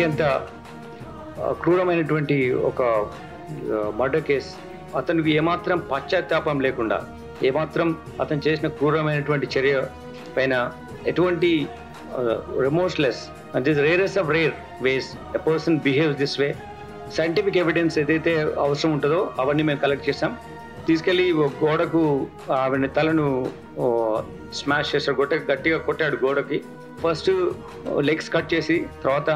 అత్యంత క్రూరమైనటువంటి ఒక murder case. అతనికి ఏమాత్రం పశ్చాత్తాపం లేకుండా, ఏమాత్రం అతను చేసిన క్రూరమైనటువంటి చర్య పైన ఎటువంటి remorseless, and this rarest of rare ways a person behaves this way. Scientific evidence ఏదైతే అవసరం ఉంటుందో అవన్నీ మేము కలెక్ట్ చేస్తాం. తీసుకెళ్ళి గోడకు ఆవిడ తలను స్మాష్ చేస్తాడు, గట్టిగా కొట్టాడు గోడకి. ఫస్ట్ లెగ్స్ కట్ చేసి, తర్వాత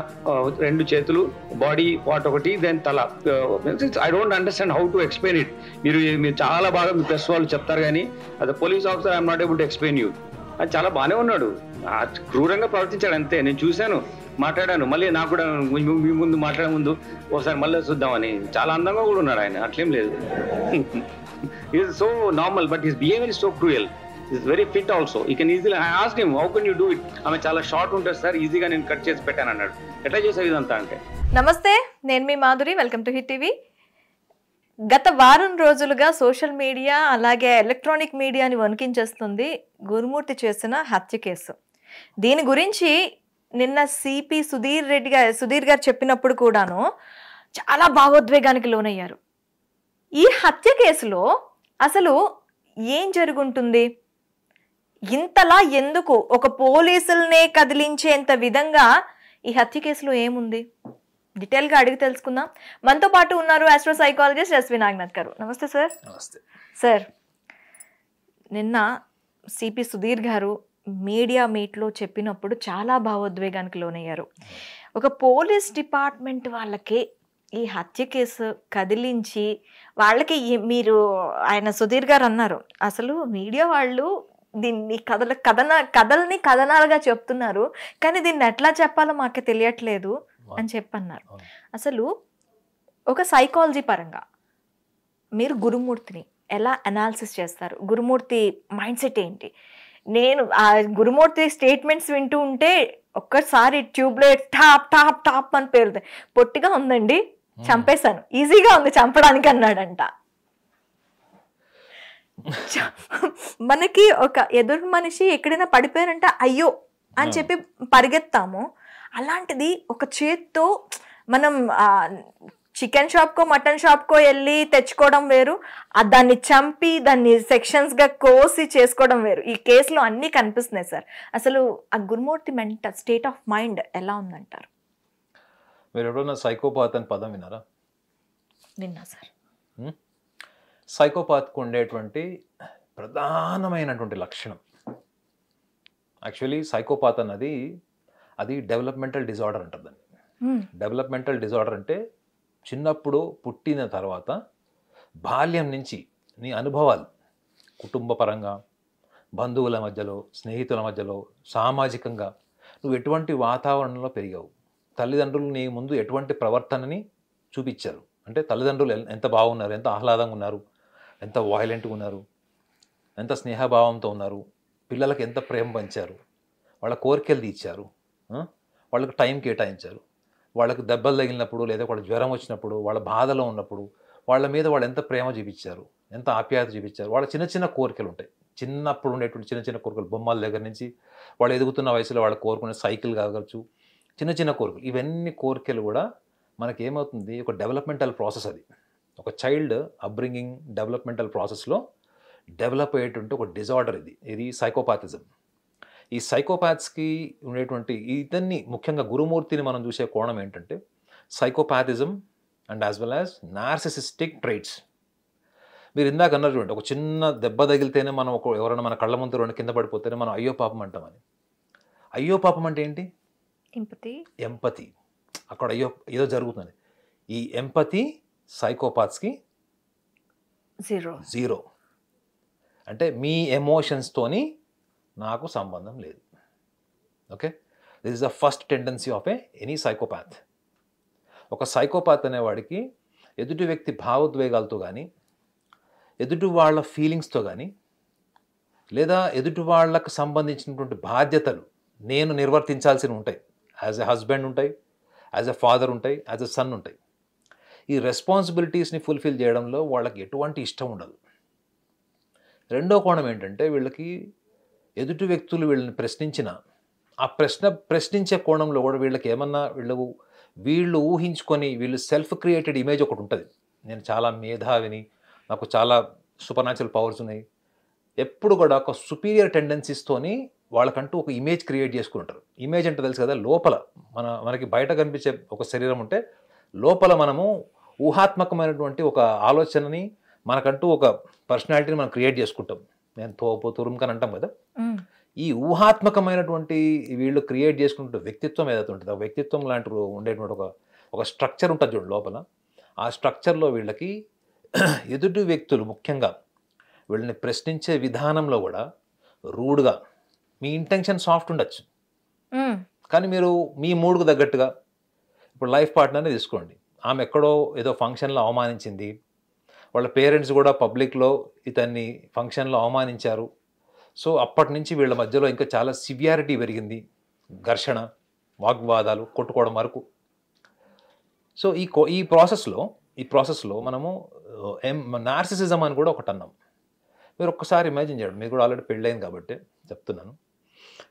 2 చేతులు, బాడీ పార్ట్ ఒకటి, దెన్ తల. I don't understand how to explain it. మీరు చాలా బాగా మీ ప్రెస్ వాళ్ళు చెప్తారు, కానీ అది police officer I'm not able to explain you. అది చాలా బాగానే ఉన్నాడు, క్రూరంగా ప్రవర్తించాడు అంతే. నేను చూశాను, మాట్లాడాను, మళ్ళీ నాకు కూడా మీ ముందు మాట్లాడే ముందు ఒకసారి మళ్ళీ చూద్దామని. చాలా అందంగా కూడా ఉన్నాడు ఆయన, అట్లేం లేదు. Is so normal, but his behaviour is so cruel. Is very fit also. You can easily, I asked him how can you do it. ఆమె చాలా షార్ట్ ఉంటుంది సార్, ఈజీగా నేను కట్ చేసి పెట్టాను అన్నాడు. ఎట్లా చేసావు ఇదంతా అంటే? నమస్తే, నేను మీ Madhuri, welcome to Hit TV. గత వారం రోజులుగా సోషల్ మీడియా అలాగే ఎలక్ట్రానిక్ మీడియాని వణికించేస్తుంది గురుమూర్తి చేసిన హత్య కేసు. దీని గురించి నిన్న సిపి సుధీర్ గారు చెప్పినప్పుడు కూడాను చాలా భావోద్వేగానికి లోనయ్యారు. ఈ హత్య కేసులో అసలు ఏం జరుగుంటుంది, ఇంతలా ఎందుకు ఒక పోలీసులనే కదిలించేంత విధంగా ఈ హత్య కేసులో ఏముంది, డీటెయిల్గా అడిగి తెలుసుకుందాం. మనతో పాటు ఉన్నారు ఆస్ట్రో సైకాలజిస్ట్ ఎస్వి నాగనాథ్ గారు. నమస్తే సార్. నమస్తే సార్, నిన్న సిపి సుధీర్ గారు మీడియా మీట్లో చెప్పినప్పుడు చాలా భావోద్వేగానికి లోనయ్యారు. ఒక పోలీస్ డిపార్ట్మెంట్ వాళ్ళకి ఈ హత్య కేసు కదిలించి వాళ్ళకి మీరు, ఆయన సుధీర్ గారు అన్నారు, అసలు మీడియా వాళ్ళు దీన్ని కథల్ని కథనాలుగా చెప్తున్నారు, కానీ దీన్ని ఎట్లా చెప్పాలో మాకు తెలియట్లేదు అని చెప్పన్నారు. అసలు ఒక సైకాలజీ పరంగా మీరు గురుమూర్తిని ఎలా అనాలిసిస్ చేస్తారు? గురుమూర్తి మైండ్ సెట్ ఏంటి? నేను ఆ గురుమూర్తి స్టేట్మెంట్స్ వింటూ ఉంటే ఒక్కసారి ట్యూబ్లైట్ టాప్ టాప్ టాప్ అని పేరుతాయి. పొట్టిగా ఉందండి, చంపేశాను, ఈజీగా ఉంది చంపడానికి అన్నాడంట. మనకి ఒక ఎదురు మనిషి ఎక్కడైనా పడిపోయారంటే అయ్యో అని చెప్పి పరిగెత్తాము. అలాంటిది ఒక చేత్తో మనం చికెన్ షాప్కో మటన్ షాప్కో వెళ్ళి తెచ్చుకోవడం వేరు, దాన్ని చంపి దాన్ని సెక్షన్స్గా కోసి చేసుకోవడం వేరు. ఈ కేసులో అన్నీ కనిపిస్తున్నాయి సార్. అసలు ఆ గురుమూర్తి మెంటల్ స్టేట్ ఆఫ్ మైండ్ ఎలా ఉందంటారు? మీరు ఎప్పుడన్నా సైకోపాత్ అని పదం విన్నారా? విన్నా సార్. సైకోపాత్కు ఉండేటువంటి ప్రధానమైనటువంటి లక్షణం, యాక్చువల్లీ సైకోపాత్ అన్నది అది డెవలప్మెంటల్ డిజార్డర్ అంటారు దాన్ని. డెవలప్మెంటల్ డిజార్డర్ అంటే చిన్నప్పుడు పుట్టిన తర్వాత బాల్యం నుంచి నీ అనుభవాలు, కుటుంబ పరంగా, బంధువుల మధ్యలో, స్నేహితుల మధ్యలో, సామాజికంగా నువ్వు ఎటువంటి వాతావరణంలో పెరిగావు, తల్లిదండ్రులు నీ ముందు ఎటువంటి ప్రవర్తనని చూపించారు, అంటే తల్లిదండ్రులు ఎంత బాగున్నారు, ఎంత ఆహ్లాదంగా ఉన్నారు, ఎంత వాయిలెంట్గా ఉన్నారు, ఎంత స్నేహభావంతో ఉన్నారు, పిల్లలకు ఎంత ప్రేమ పంచారు, వాళ్ళ కోరికలు తీర్చారు, వాళ్ళకి టైం కేటాయించారు, వాళ్ళకు దెబ్బలు తగిలినప్పుడు లేదా వాళ్ళ జ్వరం వచ్చినప్పుడు, వాళ్ళ బాధలో ఉన్నప్పుడు వాళ్ళ మీద వాళ్ళు ఎంత ప్రేమ చూపించారు, ఎంత ఆప్యాయత చూపించారు. వాళ్ళ చిన్న చిన్న కోరికలు ఉంటాయి, చిన్నప్పుడు ఉండేటువంటి చిన్న చిన్న కోరికలు, బొమ్మల దగ్గర నుంచి వాళ్ళు ఎదుగుతున్న వయసులో వాళ్ళు కోరుకునే సైకిల్ కావచ్చు, చిన్న చిన్న కోరికలు. ఇవన్నీ కోరికలు కూడా మనకి ఏమవుతుంది, ఒక డెవలప్మెంటల్ ప్రాసెస్. అది ఒక చైల్డ్ అప్బ్రింగింగ్ డెవలప్మెంటల్ ప్రాసెస్లో డెవలప్ అయ్యేటువంటి ఒక డిజార్డర్ ఇది సైకోపాతిజం. ఈ సైకోపాత్స్కి ఉండేటువంటి ఇతన్ని, ముఖ్యంగా గురుమూర్తిని మనం చూసే కోణం ఏంటంటే psychopathism and as well as narcissistic traits. మీరు ఇందాక అన్నారు చూడండి, ఒక చిన్న దెబ్బ తగిలితేనే మనం ఎవరైనా మన కళ్ళ ముందు రెండు కింద పడిపోతేనే మనం అయ్యో పాపం అంటామని. అయ్యో పాపం అంటే ఏంటి? ఎంపతి. అక్కడ అయ్యో ఏదో జరుగుతుంది. ఈ ఎంపతి సైకోపాత్స్కి జీరో. అంటే మీ ఎమోషన్స్తోని నాకు సంబంధం లేదు. Okay, this is the first tendency of any psychopath. ఒక సైకోపాత్ అనేవాడికి ఎదుటి వ్యక్తి భావోద్వేగాలతో కానీ, ఎదుటి వాళ్ళ ఫీలింగ్స్తో కానీ, లేదా ఎదుటి వాళ్ళకు సంబంధించినటువంటి బాధ్యతలు నేను నిర్వర్తించాల్సినవి ఉంటాయి. యాజ్ ఎ హస్బెండ్ ఉంటాయి, యాజ్ ఎ ఫాదర్ ఉంటాయి, యాజ్ ఎ సన్ ఉంటాయి. ఈ రెస్పాన్సిబిలిటీస్ని ఫుల్ఫిల్ చేయడంలో వాళ్ళకి ఎటువంటి ఇష్టం ఉండదు. రెండో కోణం ఏంటంటే, వీళ్ళకి ఎదుటి వ్యక్తులు వీళ్ళని ప్రశ్నించిన ఆ ప్రశ్నించే కోణంలో కూడా వీళ్ళకి ఏమన్నా వీళ్ళు వీళ్ళు ఊహించుకొని వీళ్ళు సెల్ఫ్ క్రియేటెడ్ ఇమేజ్ ఒకటి ఉంటుంది. నేను చాలా మేధావిని, నాకు చాలా సూపర్ న్యాచురల్ పవర్స్ ఉన్నాయి, ఎప్పుడు కూడా ఒక సుపీరియర్ టెండెన్సీస్తోని వాళ్ళకంటూ ఒక ఇమేజ్ క్రియేట్ చేసుకుంటారు. ఇమేజ్ అంటే తెలుసు కదా, లోపల మనకి బయట కనిపించే ఒక శరీరం ఉంటే లోపల మనము ఊహాత్మకమైనటువంటి ఒక ఆలోచనని, మనకంటూ ఒక పర్సనాలిటీని మనం క్రియేట్ చేసుకుంటాం. నేను తురుముకని అంటాం కదా, ఈ ఊహాత్మకమైనటువంటి వీళ్ళు క్రియేట్ చేసుకుంటే వ్యక్తిత్వం ఏదైతే ఉంటుందో ఆ వ్యక్తిత్వం లాంటి ఉండేటువంటి ఒక స్ట్రక్చర్ ఉంటుంది చూడండి లోపల. ఆ స్ట్రక్చర్లో వీళ్ళకి ఎదుటి వ్యక్తులు ముఖ్యంగా వీళ్ళని ప్రశ్నించే విధానంలో కూడా రూడ్గా, మీ ఇంటెన్షన్ సాఫ్ట్ ఉండొచ్చు కానీ మీరు మీ మూడ్కు తగ్గట్టుగా, ఇప్పుడు లైఫ్ పార్ట్నర్ని తీసుకోండి, ఆమె ఎక్కడో ఏదో ఫంక్షన్లో అవమానించింది, వాళ్ళ పేరెంట్స్ కూడా పబ్లిక్లో ఇతన్ని ఫంక్షన్లో అవమానించారు. సో అప్పటి నుంచి వీళ్ళ మధ్యలో ఇంకా చాలా సివియారిటీ పెరిగింది, ఘర్షణ, వాగ్వాదాలు, కొట్టుకోవడం వరకు. సో ఈ ప్రాసెస్లో మనము నార్సిసిజం అని కూడా ఒకటి అన్నాం. మీరు ఒక్కసారి ఇమాజిన్ చేయండి, మీరు కూడా ఆల్రెడీ పెళ్ళైంది కాబట్టి చెప్తున్నాను.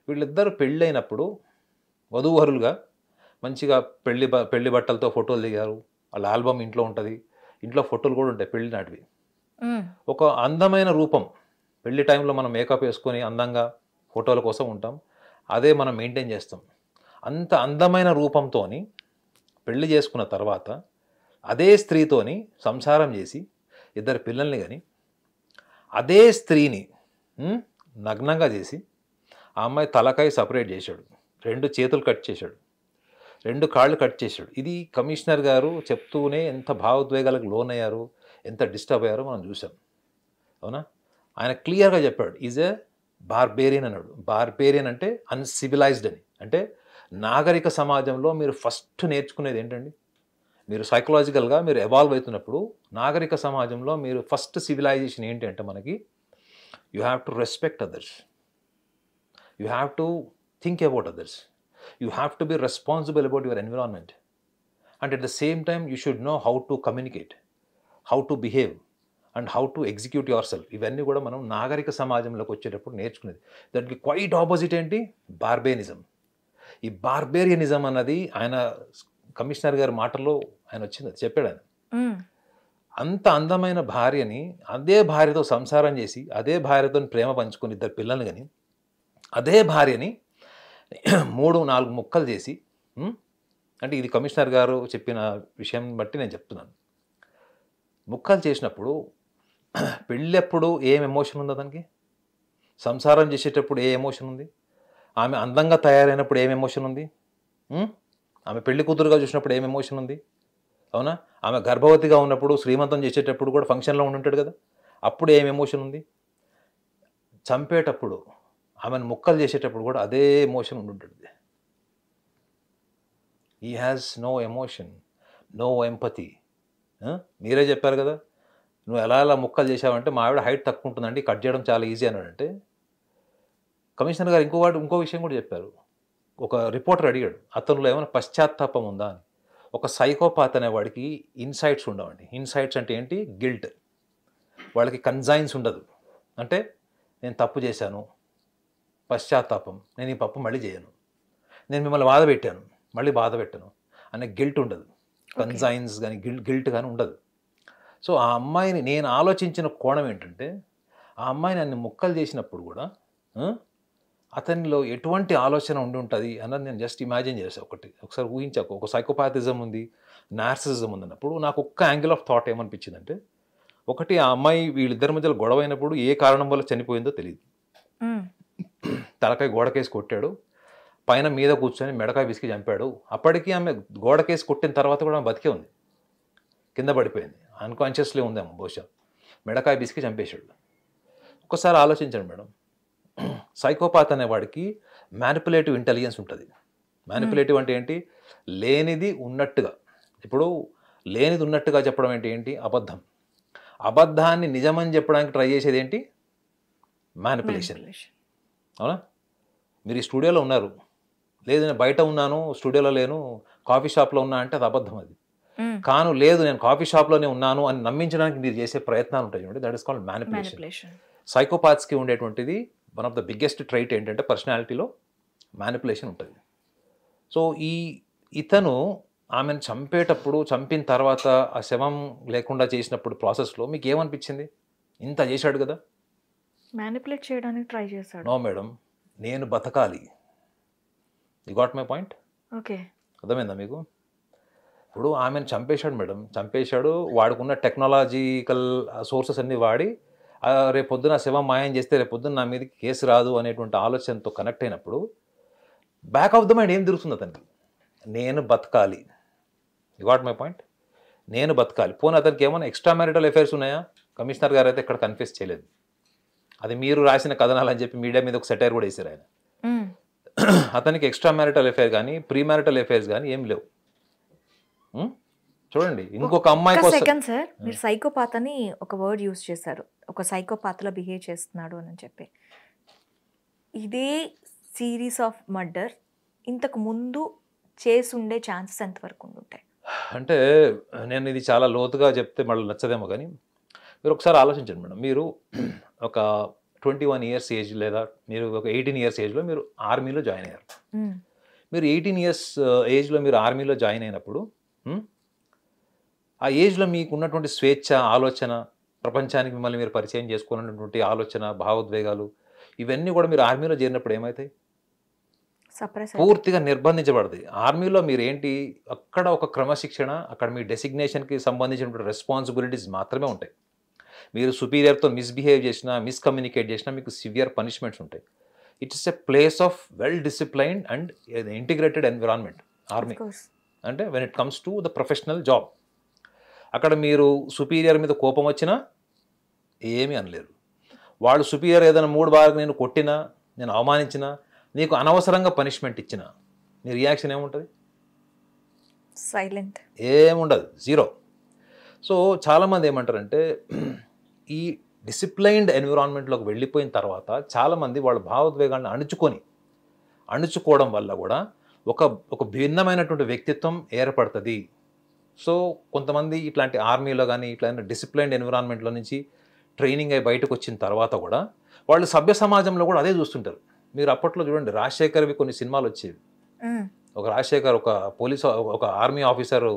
వీళ్ళిద్దరూ పెళ్ళైనప్పుడు వధూవరులుగా మంచిగా పెళ్లి బట్టలతో ఫోటోలు దిగారు, వాళ్ళ ఆల్బమ్ ఇంట్లో ఉంటుంది, ఇంట్లో ఫోటోలు కూడా ఉంటాయి పెళ్లి నాటివి. ఒక అందమైన రూపం, పెళ్లి టైంలో మనం మేకప్ వేసుకొని అందంగా ఫోటోల కోసం ఉంటాం, అదే మనం మెయింటైన్ చేస్తాం. అంత అందమైన రూపంతో పెళ్లి చేసుకున్న తర్వాత అదే స్త్రీతోని సంసారం చేసి ఇద్దరు పిల్లల్ని కానీ అదే స్త్రీని నగ్నంగా చేసి ఆ అమ్మాయి తలకాయ సపరేట్ చేశాడు, 2 చేతులు కట్ చేశాడు, 2 కాళ్ళు కట్ చేశాడు. ఇది కమిషనర్ గారు చెప్తూనే ఎంత భావోద్వేగాలకు లోనయ్యారు, ఎంత డిస్టర్బ్ అయ్యారో మనం చూసాం. అవునా? ఆయన క్లియర్గా చెప్పాడు, ఈజ్ ఏ బార్బేరియన్ అన్నాడు. బార్బేరియన్ అంటే అన్సివిలైజ్డ్ అని. అంటే నాగరిక సమాజంలో మీరు ఫస్ట్ నేర్చుకునేది ఏంటండి? మీరు సైకలాజికల్గా మీరు ఎవాల్వ్ అవుతున్నప్పుడు నాగరిక సమాజంలో మీరు ఫస్ట్ సివిలైజేషన్ ఏంటి అంటే మనకి, you have to respect others, you have to think about others, you have to be responsible about your environment, and at the same time you should know how to communicate, how to behave and how to execute your self. ఇవన్నీ కూడా మనం నాగరిక సమాజంలోకి వచ్చేటప్పుడు నేర్చుకునేది. దానికి quite opposite ఏంటి? బార్బేనిజం. ఈ బార్బేరియనిజం అన్నది ఆయన కమిషనర్ గారి మాటల్లో ఆయన వచ్చింది, అది చెప్పాడు ఆయన. అంత అందమైన భార్యని అదే భార్యతో సంసారం చేసి అదే భార్యతో ప్రేమ పంచుకొని 2 పిల్లల్ని కానీ అదే భార్యని 3-4 ముక్కలు చేసి, అంటే ఇది కమిషనర్ గారు చెప్పిన విషయం బట్టి నేను చెప్తున్నాను, ముక్కలు చేసినప్పుడు పెళ్ళెప్పుడు ఏం ఎమోషన్ ఉంది అతనికి? సంసారం చేసేటప్పుడు ఏ ఎమోషన్ ఉంది? ఆమె అందంగా తయారైనప్పుడు ఏం ఎమోషన్ ఉంది? ఆమె పెళ్లి కూతురుగా చూసినప్పుడు ఏం ఎమోషన్ ఉంది? అవునా? ఆమె గర్భవతిగా ఉన్నప్పుడు, శ్రీమంతం చేసేటప్పుడు కూడా ఫంక్షన్లో ఉండుంటాడు కదా, అప్పుడు ఏం ఎమోషన్ ఉంది? చంపేటప్పుడు, ఆమెను ముక్కలు చేసేటప్పుడు కూడా అదే ఎమోషన్ ఉండుంటుంది. He has no emotion, no empathy. మీరే చెప్పారు కదా, నువ్వు ఎలా ముక్కలు చేసావంటే మా ఆవిడ హైట్ తక్కువ ఉంటుందండి, కట్ చేయడం చాలా ఈజీ అన్నాడంటే. కమిషనర్ గారు ఇంకో విషయం కూడా చెప్పారు. ఒక రిపోర్టర్ అడిగాడు, అతనిలో ఏమైనా పశ్చాత్తాపం ఉందా అని. ఒక సైకోపాత్ అనే వాడికి ఇన్సైట్స్ ఉండవండి. ఇన్సైట్స్ అంటే ఏంటి? గిల్ట్. వాళ్ళకి కన్జైన్స్ ఉండదు. అంటే నేను తప్పు చేశాను, పశ్చాత్తాపం, నేను ఈ తప్పు మళ్ళీ చేయను, నేను మిమ్మల్ని బాధ పెట్టాను, మళ్ళీ బాధ పెట్టను అనే గిల్ట్ ఉండదు. కన్జైన్స్ కానీ గిల్ట్ కానీ ఉండదు. సో ఆ అమ్మాయిని నేను ఆలోచించిన కోణం ఏంటంటే, ఆ అమ్మాయిని అన్ని ముక్కలు చేసినప్పుడు కూడా అతనిలో ఎటువంటి ఆలోచన ఉండి ఉంటుంది అన్నది నేను జస్ట్ ఇమాజిన్ చేశాను. ఒకసారి ఊహించాక, ఒక సైకోపాథిజం ఉంది, నార్సిసిజం ఉంది అన్నప్పుడు నాకు ఒక్క యాంగిల్ ఆఫ్ థాట్ ఏమనిపించిందంటే, ఒకటి, ఆ అమ్మాయి వీళ్ళిద్దరి మధ్యలో గొడవ అయినప్పుడు ఏ కారణం వల్ల చనిపోయిందో తెలియదు. తలకాయ గోడకేసి కొట్టాడు, పైన మీద కూర్చొని మెడకాయ విసికి చంపాడు. అప్పటికీ ఆమె గోడకేసి కొట్టిన తర్వాత కూడా బతికే ఉంది, కింద పడిపోయింది, అన్కాన్షియస్లీ ఉందేమో బహుశా, మెడకాయ విసికి చంపేశాడు. ఒక్కసారి ఆలోచించండి మేడం, సైకోపాత్ అనేవాడికి మ్యానిపులేటివ్ ఇంటెలిజెన్స్ ఉంటుంది. మ్యానిపులేటివ్ అంటే ఏంటి? లేనిది ఉన్నట్టుగా, ఇప్పుడు లేనిది ఉన్నట్టుగా చెప్పడం ఏంటి? అబద్ధం. అబద్ధాన్ని నిజమని చెప్పడానికి ట్రై చేసేది ఏంటి? మ్యానిపులేషన్. అవునా? మీరు ఈ స్టూడియోలో ఉన్నారు, లేదు నేను బయట ఉన్నాను, స్టూడియోలో లేను, కాఫీ షాప్లో ఉన్నా అంటే అది అబద్ధం. అది కాను, లేదు నేను కాఫీ షాప్లోనే ఉన్నాను అని నమ్మించడానికి మీరు చేసే ప్రయత్నాలు ఉంటాయి చూడండి, దట్ ఈస్ కాల్డ్ మ్యానిపులేషన్. సైకోపాత్స్కి ఉండేటువంటిది one of the biggest trait ఏంటంటే పర్సనాలిటీలో మ్యానిపులేషన్ ఉంటుంది. సో ఇతను ఆమెను చంపేటప్పుడు, చంపిన తర్వాత ఆ శవం లేకుండా చేసినప్పుడు ప్రాసెస్లో మీకు ఏమనిపించింది? ఇంత చేశాడు కదా, మ్యానిపులేట్ చేయడానికి ట్రై చేశాడు. నో మేడం, నేను బతకాలి. You got my point? Okay, అర్థమైందా మీకు? ఇప్పుడు ఆమెను చంపేశాడు మేడం, చంపేశాడు. వాడుకున్న టెక్నాలజికల్ సోర్సెస్ అన్నీ వాడి రేపు పొద్దున శవం మాయం చేస్తే రేపు పొద్దున్న నా మీదకి కేసు రాదు అనేటువంటి ఆలోచనతో కనెక్ట్ అయినప్పుడు బ్యాక్ ఆఫ్ ద మైండ్ ఏం తిరుగుతుంది అతనికి? నేను బతకాలి. You got my point? నేను బతకాలి. పోనీ అతనికి ఏమైనా ఎక్స్ట్రా మ్యారిటల్ అఫైర్స్ ఉన్నాయా? కమిషనర్ గారు అయితే ఇక్కడ కన్ఫ్యూస్ చేయలేదు. అది మీరు రాసిన కథనాలు అని చెప్పి మీడియా మీద ఒక సెటైర్ కూడా వేసారు ఆయన. అతనికి ఎక్స్ట్రా మ్యారిటల్ అఫైర్ కానీ ప్రీ మ్యారిటల్ అఫైర్స్ కానీ ఏం లేవు. చూడండి, ఇంకొక అమ్మాయి కోసం. సెకండ్ సార్, మీరు సైకోపాత్ అని ఒక వర్డ్ యూజ్ చేశారు, ఒక సైకోపాత్లో బిహేవ్ చేస్తున్నాడు అని చెప్పి. ఇదే సిరీస్ ఆఫ్ మర్డర్ ఇంతకు ముందు చేసి ఉండే ఛాన్సెస్ ఎంతవరకు ఉంటాయి? అంటే నేను ఇది చాలా లోతుగా చెప్తే మళ్ళీ నచ్చదేమో, కానీ మీరు ఒకసారి ఆలోచించండి మేడం. మీరు ఒక 21 ఇయర్స్ ఏజ్ లేదా మీరు ఒక 18 ఇయర్స్ ఏజ్లో మీరు ఆర్మీలో జాయిన్ అయ్యారు. మీరు 18 ఇయర్స్ ఏజ్లో మీరు ఆర్మీలో జాయిన్ అయినప్పుడు ఆ ఏజ్లో మీకు ఉన్నటువంటి స్వేచ్ఛ, ఆలోచన, ప్రపంచానికి మిమ్మల్ని మీరు పరిచయం చేసుకోవాలన్నటువంటి ఆలోచన, భావోద్వేగాలు, ఇవన్నీ కూడా మీరు ఆర్మీలో చేరినప్పుడు ఏమవుతాయి? పూర్తిగా నిర్బంధించబడతాయి. ఆర్మీలో మీరు ఏంటి, అక్కడ ఒక క్రమశిక్షణ, అక్కడ మీ డెసిగ్నేషన్కి సంబంధించినటువంటి రెస్పాన్సిబిలిటీస్ మాత్రమే ఉంటాయి. మీరు సుపీరియర్తో మిస్బిహేవ్ చేసినా, మిస్కమ్యూనికేట్ చేసినా మీకు సివియర్ పనిష్మెంట్స్ ఉంటాయి. It's a place of well disciplined and integrated environment army. అంటే when it comes to the professional job, అక్కడ మీరు సుపీరియర్ మీద కోపం వచ్చినా ఏమీ అనలేరు. వాళ్ళు సుపీరియర్ ఏదైనా 3 బాగా నేను కొట్టినా, నేను అవమానించినా, నీకు అనవసరంగా పనిష్మెంట్ ఇచ్చినా నీ రియాక్షన్ ఏముంటుంది? సైలెంట్, ఏముండదు, జీరో. సో చాలామంది ఏమంటారంటే ఈ డిసిప్లైన్డ్ ఎన్విరాన్మెంట్లోకి వెళ్ళిపోయిన తర్వాత చాలామంది వాళ్ళ భావోద్వేగాన్ని అణుచుకోవడం వల్ల కూడా ఒక భిన్నమైనటువంటి వ్యక్తిత్వం ఏర్పడుతుంది. సో కొంతమంది ఇట్లాంటి ఆర్మీలో కానీ ఇట్లాంటి డిసిప్లైన్డ్ ఎన్విరాన్మెంట్లో నుంచి ట్రైనింగ్ అయి బయటకు వచ్చిన తర్వాత కూడా వాళ్ళు సభ్య సమాజంలో కూడా అదే చూస్తుంటారు. మీరు అప్పట్లో చూడండి, రాజశేఖర్వి కొన్ని సినిమాలు వచ్చేవి. ఒక రాజశేఖర్ ఒక ఆర్మీ ఆఫీసర్,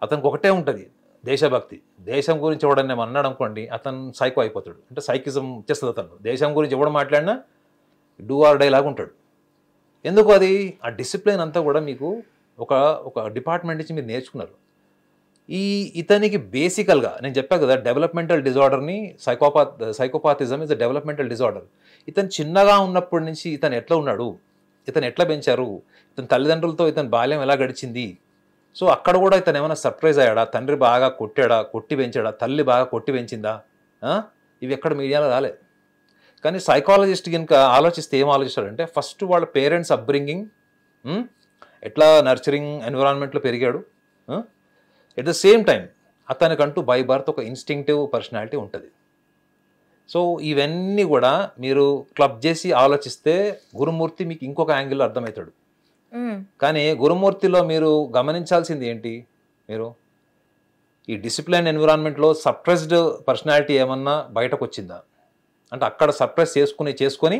అతనికి ఒకటే ఉంటుంది దేశభక్తి. దేశం గురించి ఎవడన్నా అన్నాడు అనుకోండి, అతను సైకో అయిపోతాడు. అంటే సైకిజం చేస్తుంది అతను. దేశం గురించి ఎవడు మాట్లాడినా డూ ఆర్ డై లాగా ఉంటాడు. ఎందుకు? అది ఆ డిసిప్లిన్ అంతా కూడా మీకు ఒక డిపార్ట్మెంట్ నుంచి మీరు నేర్చుకున్నారు. ఇతనికి బేసికల్గా నేను చెప్పాను కదా, డెవలప్మెంటల్ డిజార్డర్ని psychopathism is a developmental disorder. ఇతను చిన్నగా ఉన్నప్పటి నుంచి ఇతను ఎట్లా ఉన్నాడు, ఇతను ఎట్లా పెంచారు, ఇతని తల్లిదండ్రులతో ఇతని బాల్యం ఎలా గడిచింది, సో అక్కడ కూడా ఇతను ఏమైనా సర్ప్రైజ్ అయ్యాడా, తండ్రి బాగా కొట్టి పెంచాడా, తల్లి బాగా కొట్టి పెంచిందా, ఇవి ఎక్కడ మీడియాలో రాలే. కానీ సైకాలజిస్ట్ కనుక ఆలోచిస్తే ఏం ఆలోచిస్తాడంటే, ఫస్ట్ వాళ్ళ పేరెంట్స్ అప్బ్రింగింగ్, ఎట్లా నర్చరింగ్ ఎన్విరాన్మెంట్లో పెరిగాడు, ఎట్ ద సేమ్ టైం అతనికంటూ బై బర్త్ ఒక ఇన్స్టింక్టివ్ పర్సనాలిటీ ఉంటుంది. సో ఇవన్నీ కూడా మీరు క్లబ్ చేసి ఆలోచిస్తే గురుమూర్తి మీకు ఇంకొక యాంగిల్లో అర్థమవుతాడు. కానీ గురుమూర్తిలో మీరు గమనించాల్సింది ఏంటి, మీరు ఈ డిసిప్లైన్ ఎన్విరాన్మెంట్లో సప్రెస్డ్ పర్సనాలిటీ ఏమన్నా బయటకు వచ్చిందా అంటే, అక్కడ సప్రెస్ చేసుకొని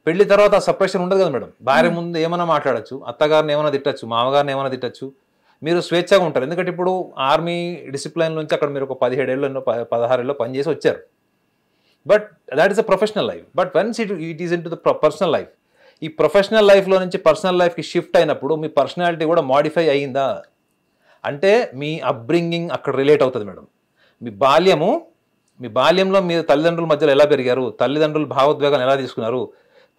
పెళ్లి తర్వాత ఆ సప్రెషన్ ఉండదు కదా మేడం. భార్య ముందు ఏమైనా మాట్లాడచ్చు, అత్తగారిని ఏమైనా తిట్టచ్చు, మామగారిని ఏమైనా తిట్టచ్చు, మీరు స్వేచ్ఛగా ఉంటారు. ఎందుకంటే ఇప్పుడు ఆర్మీ డిసిప్లైన్ నుంచి అక్కడ మీరు ఒక 17 ఏళ్ళలో 16 ఏళ్ళలో పనిచేసి వచ్చారు. But that is a professional life. But once it is in to the personal life. ఈ ప్రొఫెషనల్ లైఫ్లో నుంచి పర్సనల్ లైఫ్కి షిఫ్ట్ అయినప్పుడు మీ పర్సనాలిటీ కూడా మాడిఫై అయ్యిందా అంటే మీ అప్బ్రింగింగ్ అక్కడ రిలేట్ అవుతుంది మేడం. మీ బాల్యంలో మీరు తల్లిదండ్రుల మధ్యలో ఎలా పెరిగారు, తల్లిదండ్రుల భావోద్వేగాలు ఎలా తీసుకున్నారు,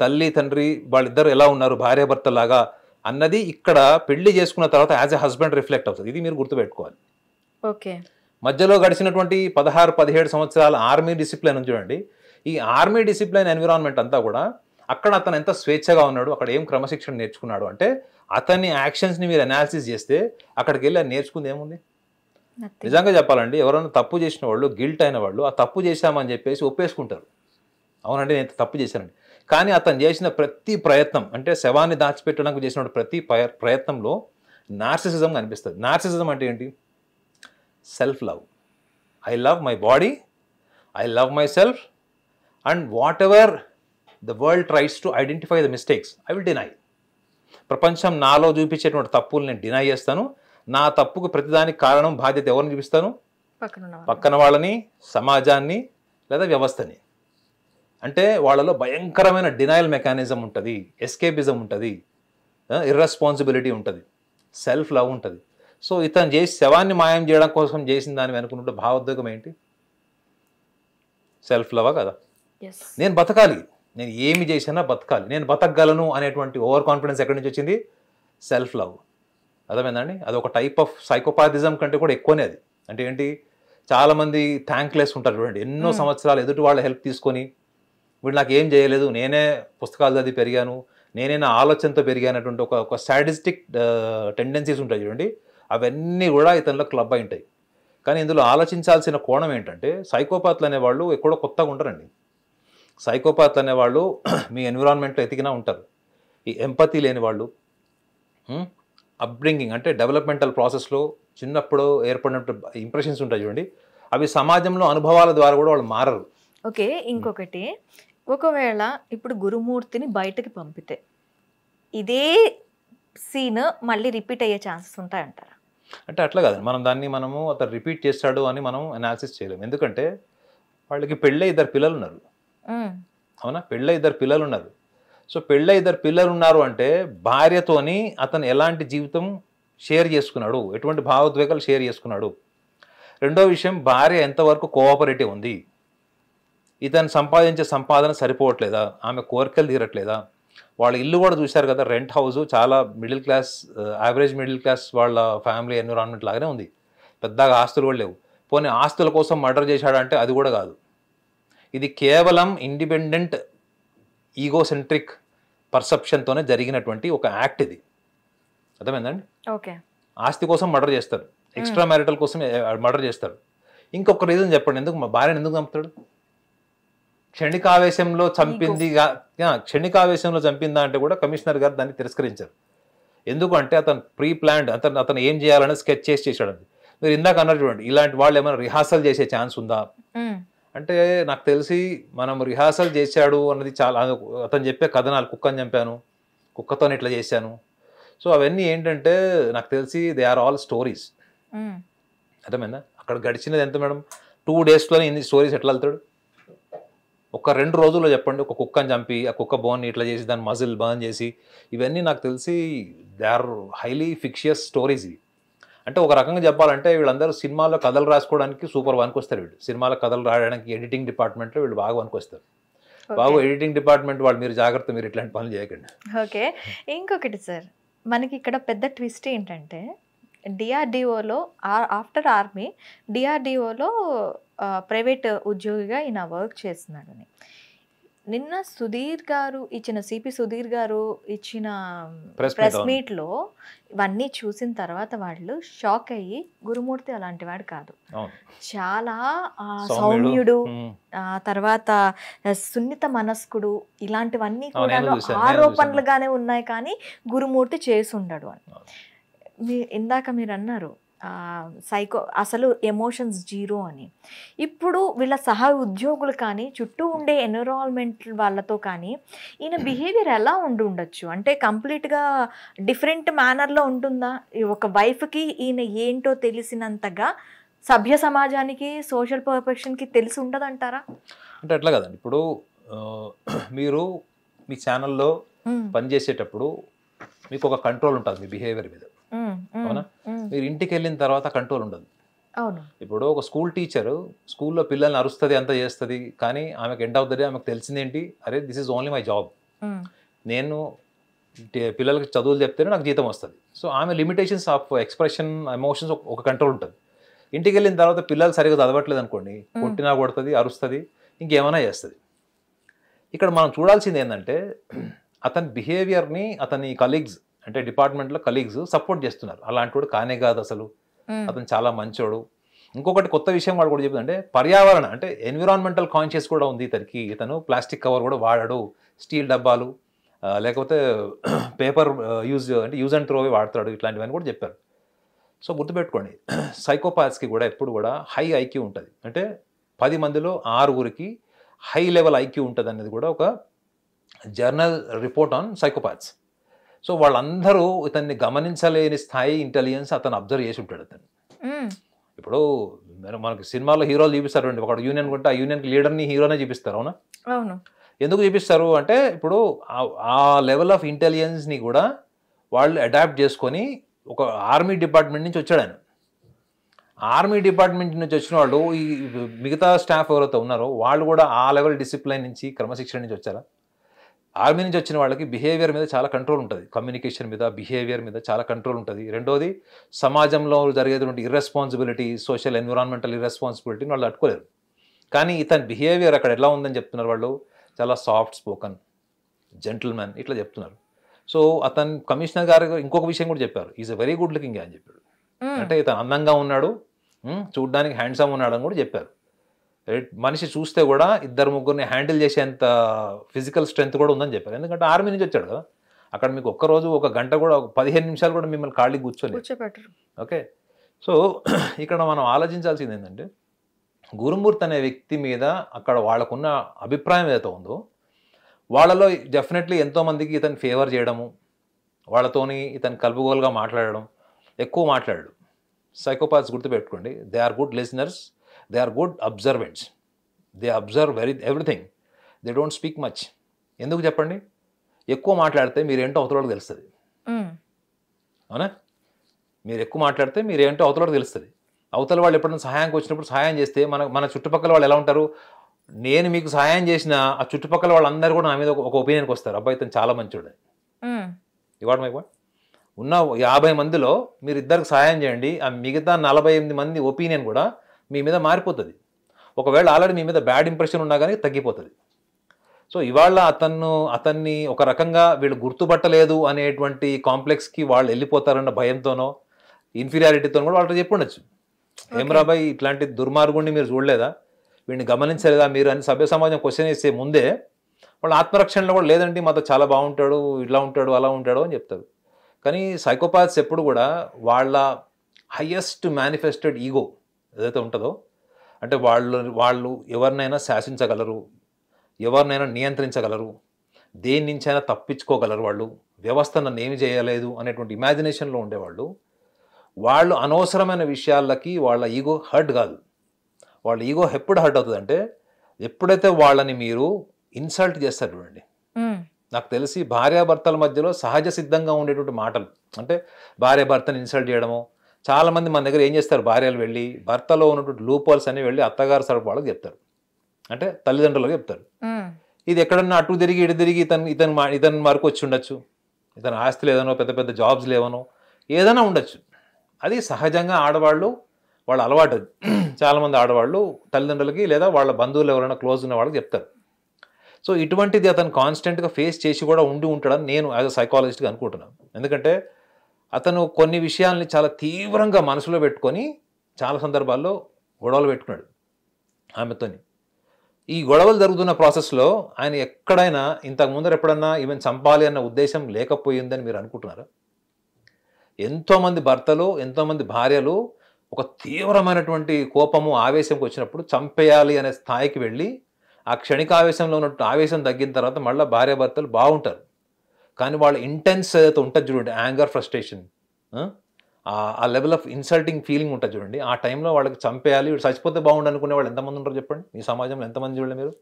తల్లి తండ్రి వాళ్ళిద్దరు ఎలా ఉన్నారు, భార్యాభర్తలాగా అన్నది ఇక్కడ పెళ్లి చేసుకున్న తర్వాత యాజ్ ఎ హస్బెండ్ రిఫ్లెక్ట్ అవుతుంది. ఇది మీరు గుర్తుపెట్టుకోవాలి. ఓకే, మధ్యలో గడిచినటువంటి 16-17 సంవత్సరాల ఆర్మీ డిసిప్లిన్ చూడండి. ఈ ఆర్మీ డిసిప్లిన్ ఎన్విరాన్మెంట్ అంతా కూడా అక్కడ అతను ఎంత స్వేచ్ఛగా ఉన్నాడు, అక్కడ ఏం క్రమశిక్షణ నేర్చుకున్నాడు అంటే, అతని యాక్షన్స్ని మీరు అనాలిసిస్ చేస్తే అక్కడికి వెళ్ళి నేర్చుకుంది ఏముంది? నిజంగా చెప్పాలండి, ఎవరైనా తప్పు చేసిన వాళ్ళు, గిల్ట్ అయిన వాళ్ళు ఆ తప్పు చేశామని చెప్పేసి ఒప్పేసుకుంటారు. అవునండి నేను తప్పు చేశానండి. కానీ అతను చేసిన ప్రతి ప్రయత్నం, అంటే శవాన్ని దాచిపెట్టడానికి చేసిన ప్రతి ప్రయత్నంలో నార్సిసిజం కనిపిస్తుంది. నార్సిసిజం అంటే ఏంటి? Self love. I love my body, I love myself, and whatever the world tries to identify the mistakes I will deny. ప్రపంచం నాలో చూపించేటువంటి తప్పులు నేను డినై చేస్తాను. నా తప్పుకు ప్రతిదానికి కారణం బాధ్యత ఎవరిని చూపిస్తాను? పక్కన వాళ్ళని, సమాజాన్ని లేదా వ్యవస్థని. అంటే వాళ్ళలో భయంకరమైన డినయల్ మెకానిజం ఉంటుంది, ఎస్కేపిజం ఉంటుంది, ఇర్రెస్పాన్సిబిలిటీ ఉంటుంది, సెల్ఫ్ లవ్ ఉంటుంది. సో ఇతను చేసి శవాన్ని మాయం చేయడం కోసం చేసిన దాన్ని వెనుకుంటే భావోద్వేగం ఏంటి? సెల్ఫ్ లవా కదా? నేను బతకాలి, నేను ఏమి చేసినా బతకాలి, నేను బతకగలను అనేటువంటి ఓవర్ కాన్ఫిడెన్స్ ఎక్కడి నుంచి వచ్చింది? Self love. అర్థమైందండి? అది ఒక టైప్ ఆఫ్ సైకోపాథిజం కంటే కూడా ఎక్కువనే అది. అంటే ఏంటి, చాలామంది థ్యాంక్లెస్ ఉంటారు చూడండి, ఎన్నో సంవత్సరాలు ఎదుటి వాళ్ళ హెల్ప్ తీసుకొని వీడు నాకు ఏం చేయలేదు, నేనే పుస్తకాలు చదివి పెరిగాను, నేనే నా ఆలోచనతో పెరిగానటువంటి ఒక సాడిస్టిక్ టెండెన్సీస్ ఉంటాయి చూడండి, అవన్నీ కూడా ఇతనిలో క్లబ్ అయి ఉంటాయి. కానీ ఇందులో ఆలోచించాల్సిన కోణం ఏంటంటే, సైకోపాత్లు అనేవాళ్ళు ఎక్కడో కొత్తగా ఉంటారండి. సైకోపాత్లు అనేవాళ్ళు మీ ఎన్విరాన్మెంట్లో ఎతికినా ఉంటారు. ఈ ఎంపతి లేని వాళ్ళు, అప్బ్రింగింగ్ అంటే డెవలప్మెంటల్ ప్రాసెస్లో చిన్నప్పుడు ఏర్పడినట్టు ఇంప్రెషన్స్ ఉంటాయి చూడండి, అవి సమాజంలో అనుభవాల ద్వారా కూడా వాళ్ళు మారరు. ఓకే, ఇంకొకటి, ఒకవేళ ఇప్పుడు గురుమూర్తిని బయటకి పంపితే ఇదే సీన్ మళ్ళీ రిపీట్ అయ్యే ఛాన్సెస్ ఉంటాయంటారా? అంటే అట్లా కాదు, మనము అతను రిపీట్ చేస్తాడు అని మనం అనాలిసిస్ చేయలేము. ఎందుకంటే వాళ్ళకి పెళ్ళే 2 పిల్లలు ఉన్నారు. అవునా? పెళ్ళే 2 పిల్లలు ఉన్నారు. సో పెళ్ళే 2 పిల్లలు ఉన్నారు అంటే భార్యతోని అతను ఎలాంటి జీవితం షేర్ చేసుకున్నాడు, ఎటువంటి భావోద్వేగాలు షేర్ చేసుకున్నాడు. రెండో విషయం, భార్య ఎంతవరకు కోఆపరేటివ్ ఉంది, ఇతను సంపాదించే సంపాదన సరిపోవట్లేదా, ఆమె కోరికలు తీరట్లేదా. వాళ్ళ ఇల్లు కూడా చూశారు కదా, రెంట్ హౌస్, చాలా middle class, average middle class వాళ్ళ ఫ్యామిలీ ఎన్విరాన్మెంట్ లాగానే ఉంది, పెద్దగా ఆస్తులు కూడా లేవు. పోనీ ఆస్తుల కోసం మర్డర్ చేశాడంటే అది కూడా కాదు. ఇది కేవలం ఇండిపెండెంట్ ఈగోసెంట్రిక్ పర్సెప్షన్తోనే జరిగినటువంటి ఒక యాక్ట్ ఇది. అర్థమైందండి? ఓకే, ఆస్తి కోసం మర్డర్ చేస్తారు, ఎక్స్ట్రా మ్యారిటల్ కోసం మర్డర్ చేస్తారు. ఇంకొక రీజన్ చెప్పండి, ఎందుకు మా భార్యను ఎందుకు చంపుతాడు? క్షణికావేశంలో చంపిందా అంటే కూడా కమిషనర్ గారు దాన్ని తిరస్కరించారు. ఎందుకంటే అతను ప్రీ ప్లాన్డ్, అతను ఏం చేయాలని స్కెచ్ చేశాడు. మీరు ఇందాక అన్నారు చూడండి, ఇలాంటి వాళ్ళు ఏమైనా రిహార్సల్ చేసే ఛాన్స్ ఉందా అంటే, నాకు తెలిసి మనం రిహార్సల్ చేశాడు అన్నది చాలా, అతను చెప్పే కథనాలు, కుక్కని చంపాను, కుక్కతో ఇట్లా చేశాను, సో అవన్నీ ఏంటంటే నాకు తెలిసి దే ఆర్ ఆల్ స్టోరీస్. అర్థమైందా? అక్కడ గడిచినది ఎంత మేడం? 2 డేస్లోనే ఇన్ని స్టోరీస్ ఎట్లా వెళ్తాడు? ఒక 2 రోజుల్లో చెప్పండి, ఒక కుక్కని చంపి ఆ కుక్క బోన్ ఇట్లా చేసి దాని మజిల్ బర్న్ చేసి, ఇవన్నీ నాకు తెలిసి they are highly fictitious stories ఇవి. అంటే ఒక రకంగా చెప్పాలంటే వీళ్ళందరూ సినిమాలో కథలు రాసుకోవడానికి సూపర్ వనుకొస్తారు. వీళ్ళు సినిమాలో కథలు రాయడానికి ఎడిటింగ్ డిపార్ట్మెంట్లో వీళ్ళు బాగా వనుకొస్తారు. బాగా ఎడిటింగ్ డిపార్ట్మెంట్ వాళ్ళు, మీరు జాగ్రత్త, మీరు ఇట్లాంటి పనులు చేయకండి. ఓకే, ఇంకొకటి సార్, మనకి ఇక్కడ పెద్ద ట్విస్ట్ ఏంటంటే, డిఆర్డిఓలో ఆఫ్టర్ ఆర్మీ డిఆర్డిఓలో ప్రైవేట్ ఉద్యోగిగా ఈయన వర్క్ చేస్తున్నాడని నిన్న సుధీర్ గారు ఇచ్చిన, సిపి సుధీర్ గారు ఇచ్చిన ప్రెస్ మీట్లో ఇవన్నీ చూసిన తర్వాత వాళ్ళు షాక్ అయ్యి, గురుమూర్తి అలాంటి వాడు కాదు, చాలా సౌమ్యుడు, తర్వాత సున్నిత మనస్కుడు, ఇలాంటివన్నీ కూడా ఆరోపణలుగానే ఉన్నాయి కానీ గురుమూర్తి చేసి ఉండడు అని. ఇందాక మీరు అన్నారు అసలు ఎమోషన్స్ జీరో అని. ఇప్పుడు వీళ్ళ సహ ఉద్యోగులు కానీ చుట్టూ ఉండే ఎన్విరాన్మెంట్ వాళ్ళతో కానీ ఈయన బిహేవియర్ ఎలా ఉండొచ్చు? అంటే కంప్లీట్గా డిఫరెంట్ మేనర్లో ఉంటుందా? ఒక వైఫ్కి ఈయన ఏంటో తెలిసినంతగా సభ్య సమాజానికి, సోషల్ పర్ఫెక్షన్కి తెలిసి ఉండదంటారా? అంటే అట్లా కదండి. ఇప్పుడు మీరు మీ ఛానల్లో పనిచేసేటప్పుడు మీకు ఒక కంట్రోల్ ఉంటుంది మీ బిహేవియర్ మీద, అవునా? మీరు ఇంటికి వెళ్ళిన తర్వాత కంట్రోల్ ఉండదు. ఇప్పుడు ఒక స్కూల్ టీచర్ స్కూల్లో పిల్లల్ని అరుస్తుంది, అంతా చేస్తుంది, కానీ ఆమెకు ఎండ్ ఆఫ్ ద డే ఆమెకు తెలిసిందేంటి, అరే this is only my job, నేను పిల్లలకి చదువులు చెప్తేనే నాకు జీతం వస్తుంది. సో ఆమె లిమిటేషన్స్ ఆఫ్ ఎక్స్ప్రెషన్, ఎమోషన్స్ ఒక కంట్రోల్ ఉంటుంది. ఇంటికి వెళ్ళిన తర్వాత పిల్లలు సరిగ్గా చదవట్లేదు అనుకోండి, కొట్టినా కొడుతుంది, అరుస్తుంది, ఇంకేమైనా చేస్తుంది. ఇక్కడ మనం చూడాల్సింది ఏంటంటే, అతని బిహేవియర్ని అతని కలీగ్స్, అంటే డిపార్ట్మెంట్లో కలీగ్స్ సపోర్ట్ చేస్తున్నారు. అలాంటి వాడు కానే కాదు అసలు, అతను చాలా మంచోడు. ఇంకొకటి కొత్త విషయం వాడు కూడా చెప్పింది, అంటే పర్యావరణ, అంటే ఎన్విరాన్మెంటల్ కాన్షియస్ కూడా ఉంది ఇతనికి. ఇతను ప్లాస్టిక్ కవర్ కూడా వాడాడు, స్టీల్ డబ్బాలు లేకపోతే పేపర్ యూజ్ అండ్ త్రోవే వాడతాడు, ఇట్లాంటివన్నీ కూడా చెప్పారు. సో గుర్తుపెట్టుకోండి, సైకోపాత్స్కి కూడా ఎప్పుడు కూడా హై ఐక్యూ ఉంటుంది. అంటే 10 మందిలో 6 హై లెవెల్ ఐక్యూ ఉంటుంది అనేది కూడా ఒక journal report on psychopaths. So వాళ్ళందరూ ఇతన్ని గమనించలేని స్థాయి ఇంటెలిజెన్స్ అతను అబ్జర్వ్ చేసి ఉంటాడు అతను. ఇప్పుడు మనకి సినిమాలో హీరోలు చూపిస్తారు అండి, ఒక యూనియన్ ఉంటే ఆ యూనియన్ లీడర్ని హీరోనే చూపిస్తారు. అవునా? అవును. ఎందుకు చూపిస్తారు అంటే ఇప్పుడు ఆ లెవెల్ ఆఫ్ ఇంటెలిజెన్స్ని కూడా వాళ్ళు అడాప్ట్ చేసుకొని, ఒక ఆర్మీ డిపార్ట్మెంట్ నుంచి వచ్చాడు ఆయన. ఆర్మీ డిపార్ట్మెంట్ నుంచి వచ్చిన వాళ్ళు ఈ మిగతా స్టాఫ్ ఎవరైతే ఉన్నారో వాళ్ళు కూడా ఆ లెవెల్ డిసిప్లైన్ నుంచి, క్రమశిక్షణ నుంచి వచ్చారా? ఆర్మీ నుంచి వచ్చిన వాళ్ళకి బిహేవియర్ మీద చాలా కంట్రోల్ ఉంటుంది, కమ్యూనికేషన్ మీద, బిహేవియర్ మీద చాలా కంట్రోల్ ఉంటుంది. రెండోది, సమాజంలో జరిగేటువంటి ఇర్రెస్పాన్సిబిలిటీ, సోషల్ ఎన్విరాన్మెంటల్ ఇర్రెస్పాన్సిబిలిటీని వాళ్ళు తట్టుకోలేరు. కానీ ఇతని బిహేవియర్ అక్కడ ఎలా ఉందని చెప్తున్నారు వాళ్ళు, చాలా సాఫ్ట్ స్పోకన్, జెంటిల్మెన్ ఇట్లా చెప్తున్నారు. సో అతను కమిషనర్ గారు ఇంకొక విషయం కూడా చెప్పారు, is a very good looking అని చెప్పాడు. అంటే ఇతను అందంగా ఉన్నాడు, చూడ్డానికి హ్యాండ్సమ్ ఉన్నాడు అని కూడా చెప్పారు. మనిషి చూస్తే కూడా ఇద్దరు ముగ్గురిని హ్యాండిల్ చేసేంత ఫిజికల్ స్ట్రెంత్ కూడా ఉందని చెప్పారు. ఎందుకంటే ఆర్మీ నుంచి వచ్చాడు కదా, అక్కడ మీకు ఒక్కరోజు ఒక గంట కూడా, ఒక 15 నిమిషాలు కూడా మిమ్మల్ని ఖాళీ కూర్చోలేదు. ఓకే. సో ఇక్కడ మనం ఆలోచించాల్సింది ఏంటంటే, గురుమూర్తి అనే వ్యక్తి మీద అక్కడ వాళ్ళకున్న అభిప్రాయం ఏదైతే ఉందో, వాళ్ళలో డెఫినెట్లీ ఎంతోమందికి ఇతను ఫేవర్ చేయడము, వాళ్ళతోని ఇతను కలుపుగోలుగా మాట్లాడడం, ఎక్కువ మాట్లాడాడు. సైకోపాత్స్ గుర్తుపెట్టుకోండి, they are good listeners, they are good observants, they observe everything, they don't speak much. ఎందుకు చెప్పండి? ఎక్కువ మాట్లాడితే మీరేంటో అవతలకి తెలుస్తుంది. అవునా? మీరు ఎక్కువ మాట్లాడితే మీరేంటో అవతలకి తెలుస్తుంది. అవతల వాళ్ళు ఎప్పుడైనా సహాయానికి వచ్చినప్పుడు సహాయం చేస్తే మన చుట్టుపక్కల వాళ్ళు ఎలా ఉంటారు, నేను మీకు సహాయం చేసిన ఆ చుట్టుపక్కల వాళ్ళందరూ కూడా నా మీద ఒక ఒపీనియన్కి వస్తారు, అబ్బాయి ఇతను చాలా మంచోడు. ఇవాళ మై పాయింట్, ఉన్న 50 మందిలో మీరు ఇద్దరికి సహాయం చేయండి, ఆ మిగతా 48 మంది ఒపీనియన్ కూడా మీ మీద మారిపోతుంది. ఒకవేళ ఆల్రెడీ మీ మీద బ్యాడ్ ఇంప్రెషన్ ఉన్నా కానీ తగ్గిపోతుంది. సో ఇవాళ అతన్ని ఒక రకంగా వీళ్ళు గుర్తుపట్టలేదు అనేటువంటి కాంప్లెక్స్కి వాళ్ళు వెళ్ళిపోతారన్న భయంతోనో, ఇన్ఫీరియారిటీతో కూడా వాళ్ళతో చెప్పి ఉండొచ్చు, హేమరాబాయ్ ఇట్లాంటి దుర్మార్గుడిని మీరు చూడలేదా, వీడిని గమనించలేదా మీరు అని సభ్య సమాజం క్వశ్చన్ వేసే ముందే వాళ్ళ ఆత్మరక్షణలో కూడా లేదండి మాతో చాలా బాగుంటాడు, ఇట్లా ఉంటాడు, అలా ఉంటాడు అని చెప్తారు. కానీ సైకోపాత్స్ ఎప్పుడు కూడా వాళ్ళ హయ్యెస్ట్ మేనిఫెస్టెడ్ ఈగో ఏదైతే ఉంటుందో, అంటే వాళ్ళు ఎవరినైనా శాసించగలరు, ఎవరినైనా నియంత్రించగలరు, దేని నుంచైనా తప్పించుకోగలరు, వాళ్ళు వ్యవస్థ నన్ను ఏమి చేయలేదు అనేటువంటి ఇమాజినేషన్లో ఉండేవాళ్ళు. వాళ్ళు అనవసరమైన విషయాలకి వాళ్ళ ఈగో హర్ట్ కాదు. వాళ్ళ ఈగో ఎప్పుడు హర్ట్ అవుతుంది అంటే, ఎప్పుడైతే వాళ్ళని మీరు ఇన్సల్ట్ చేస్తారు చూడండి. నాకు తెలిసి భార్యాభర్తల మధ్యలో సహజ సిద్ధంగా ఉండేటువంటి మాటలు, అంటే భార్యాభర్తని ఇన్సల్ట్ చేయడము, చాలామంది మన దగ్గర ఏం చేస్తారు, భార్యలు వెళ్ళి భర్తలో ఉన్నటువంటి లూపోల్స్ అని వెళ్ళి అత్తగారు సరఫ వాళ్ళకి చెప్తారు, అంటే తల్లిదండ్రులకు చెప్తారు. ఇది ఎక్కడన్నా అటు తిరిగి ఇటు తిరిగి ఇతను వరకు వచ్చి ఉండొచ్చు, ఇతను ఆస్తి లేదనో, పెద్ద పెద్ద జాబ్స్ లేవనో, ఏదైనా ఉండొచ్చు. అది సహజంగా ఆడవాళ్ళు వాళ్ళ అలవాటు. చాలామంది ఆడవాళ్ళు తల్లిదండ్రులకి లేదా వాళ్ళ బంధువులు ఎవరైనా క్లోజ్ ఉన్న వాళ్ళకి చెప్తారు. సో ఇటువంటిది అతను కాన్స్టెంట్గా ఫేస్ చేసి కూడా ఉంటాడని నేను యాజ్ అ సైకాలజిస్ట్గా అనుకుంటున్నాను. ఎందుకంటే అతను కొన్ని విషయాల్ని చాలా తీవ్రంగా మనసులో పెట్టుకొని చాలా సందర్భాల్లో గొడవలు పెట్టుకున్నాడు ఆమెతోని. ఈ గొడవలు జరుగుతున్న ప్రాసెస్లో ఆయన ఎక్కడైనా ఇంతకు ముందర ఎప్పుడన్నా ఈవెన్ చంపాలి అన్న ఉద్దేశం లేకపోయిందని మీరు అనుకుంటున్నారా? ఎంతోమంది భర్తలు, ఎంతోమంది భార్యలు ఒక తీవ్రమైనటువంటి కోపము, ఆవేశంకి వచ్చినప్పుడు చంపేయాలి అనే స్థాయికి వెళ్ళి ఆ క్షణిక ఆవేశంలో ఉన్నట్టు ఆవేశం తగ్గిన తర్వాత మళ్ళీ భార్యాభర్తలు బాగుంటారు. కానీ వాళ్ళ ఇంటెన్స్ ఏదైతే ఉంటుంది చూడండి, యాంగర్, ఫ్రస్ట్రేషన్, ఆ లెవెల్ ఆఫ్ ఇన్సల్టింగ్ ఫీలింగ్ ఉంటుంది చూడండి, ఆ టైంలో వాళ్ళకి చంపేయాలి, చచ్చిపోతే బాగుండు అనుకునే వాళ్ళు ఎంతమంది ఉంటారు చెప్పండి ఈ సమాజంలో, ఎంతమంది చూడండి మీరు.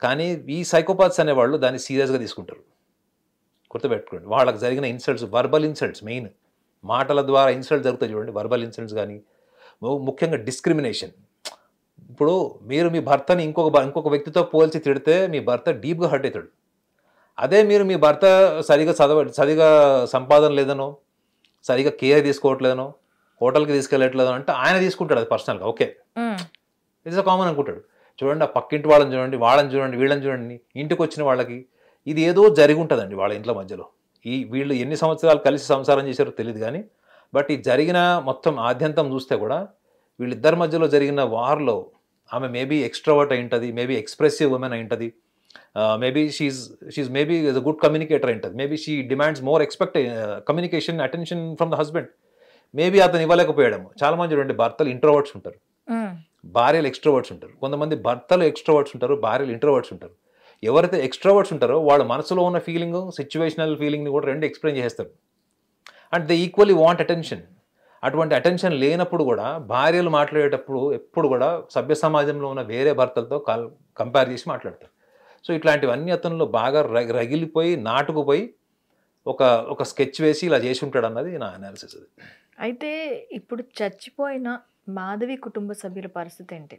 కానీ ఈ సైకోపాత్స్ అనేవాళ్ళు దాన్ని సీరియస్గా తీసుకుంటారు. గుర్తుపెట్టుకోండి, వాళ్ళకి జరిగిన ఇన్సల్ట్స్, వర్బల్ ఇన్సల్ట్స్, మెయిన్ మాటల ద్వారా ఇన్సల్ట్ జరుగుతాయి చూడండి, వర్బల్ ఇన్సల్ట్స్. కానీ ముఖ్యంగా డిస్క్రిమినేషన్. ఇప్పుడు మీరు మీ భర్తని ఇంకొక వ్యక్తితో పోల్చి తిడితే మీ భర్త డీప్గా హర్ట్ అవుతాడు. అదే మీరు మీ భర్త సరిగా సంపాదన లేదనో, సరిగా కేర్ తీసుకోవట్లేదనో, హోటల్కి తీసుకెళ్ళట్లేదో అంటే ఆయన తీసుకుంటాడు అది పర్సనల్గా, ఓకే ఇట్స్ అ కామన్ అనుకుంటాడు. చూడండి ఆ పక్కింటి వాళ్ళని చూడండి, వీళ్ళని చూడండి, ఇంటికి వచ్చిన వాళ్ళకి ఇది ఏదో జరిగి ఉంటుందండి వాళ్ళ ఇంట్లో మధ్యలో. వీళ్ళు ఎన్ని సంవత్సరాలు కలిసి సంసారం చేశారో తెలియదు కానీ, బట్ ఈ జరిగిన మొత్తం ఆద్యంతం చూస్తే కూడా వీళ్ళిద్దరి మధ్యలో జరిగిన వార్లో ఆమె మేబీ ఎక్స్ట్రావర్ట్ అయి ఉంటుంది, మేబీ ఎక్స్ప్రెసివ్ ఉమెన్ అయి ఉంటుంది, maybe she maybe a good communicator అయి ఉంటుంది, maybe she demands more communication, attention from the husband. Maybe అతను ఇవ్వలేకపోయాడము. చాలా మంది చూడండి భర్తలు ఇంట్రోవర్ట్స్ ఉంటారు, భార్యలు ఎక్స్ట్రోవర్ట్స్ ఉంటారు. కొంతమంది భర్తలు ఎక్స్ట్రోవర్ట్స్ ఉంటారు, భార్యలు ఇంట్రోవర్ట్స్ ఉంటారు. ఎవరైతే ఎక్స్ట్రావర్ట్స్ ఉంటారో వాళ్ళ మనసులో ఉన్న ఫీలింగ్, సిచ్యువేషనల్ ఫీలింగ్ని కూడా రెండు ఎక్స్ప్లెయిన్ చేస్తారు. And they equally want attention. అటువంటి అటెన్షన్ లేనప్పుడు కూడా భార్యలు మాట్లాడేటప్పుడు ఎప్పుడు కూడా సభ్య సమాజంలో ఉన్న వేరే భర్తలతో కంపేర్ చేసి మాట్లాడతారు. సో ఇట్లాంటివన్నీ అతనిలో బాగా రగిలిపోయి నాటుకుపోయి ఒక స్కెచ్ వేసి ఇలా చేసి ఉంటాడు అన్నది నా అనాలిసిస్. అది అయితే ఇప్పుడు చచ్చిపోయిన మాధవి కుటుంబ సభ్యుల పరిస్థితి ఏంటి?